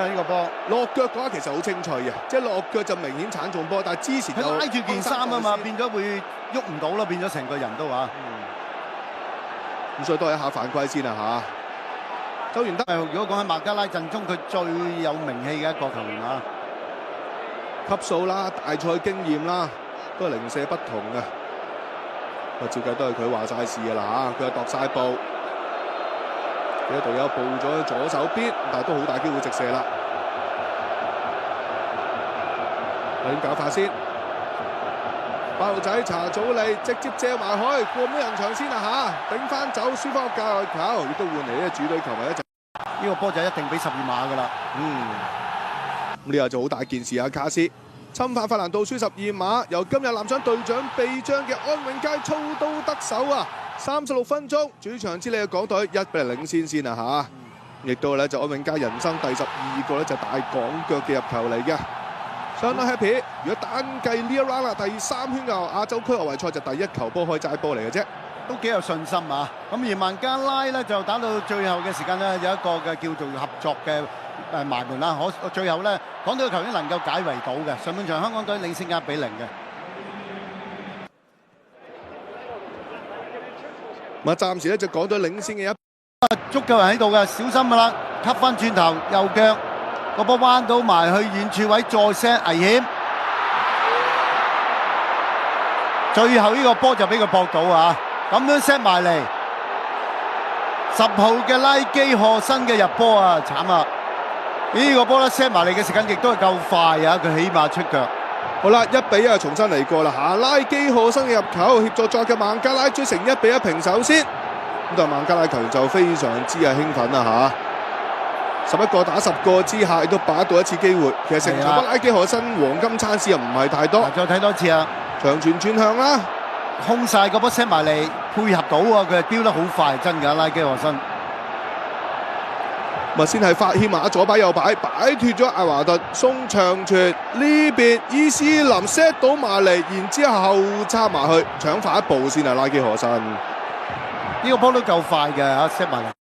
啊！呢個波落腳嘅話其實好清脆嘅，即係落腳就明顯鏟中波，但係之前就佢拉住件衫啊嘛，變咗會喐唔到啦，變咗成個人都話。咁所以都係一下犯規先啦嚇。周元德如果講喺麥加拉陣中，佢最有名氣嘅一個球員啊，級數啦、大賽經驗啦，都係零舍不同嘅。照計都係佢話晒事嘅啦嚇，佢係度晒步。有隊友步咗左手邊，但係都好大機會直射啦。點搞法先？八號仔查祖利直接借埋去，過唔到人牆先啊嚇，頂翻走，輸翻個界外球，亦都換嚟咧主隊球迷一陣。呢個波就一定俾12碼㗎啦。咁呢個就好大件事啊！卡斯侵犯法蘭道輸12碼，由今日藍獎隊長臂章嘅安永佳操刀得手啊！36分鐘，主場之利嘅港隊1-0領先啊嚇！亦都咧就安永佳人生第12個咧就大港腳嘅入球嚟嘅，相當 happy。如果單計呢一 round 啦，第3圈嘅亞洲區外圍賽就第1球波開齋波嚟嘅啫，都幾有信心啊！咁而孟加拉咧就打到最後嘅時間咧，有一個嘅叫做合作嘅埋門啦，最後咧港隊嘅球員能夠解圍到嘅，上半場香港隊領先1-0嘅。咁暫時咧就港隊領先嘅足夠人喺度嘅，小心㗎啦，吸翻轉頭右腳個波彎到埋去遠處位再 set 危險，最後呢個波就俾佢搏到啊！咁樣 set 埋嚟，10號嘅拉基賀新嘅入波啊，慘啊！呢個波咧 set 埋嚟嘅時間亦都係夠快啊，佢起碼出腳。好啦，1-1重新嚟過啦嚇，拉基賀新嘅入球協助作嘅孟加拉追成1-1平手先。咁但係孟加拉球員就非常之興奮啦嚇，11個打10個之下，亦都把握到一次機會。其實成場拉基賀新黃金餐市又唔係太多。再睇多次啊！長傳轉向啦，空晒個波 set 埋嚟，配合到啊！佢係飆得好快，真㗎拉基賀新。咪先係法希馬左擺右擺，擺脫咗艾華頓，送長傳呢邊伊斯林 set 到埋嚟，然之後插埋去搶快一步先啊！拉基賀新呢個波都夠快嘅嚇 set 埋嚟。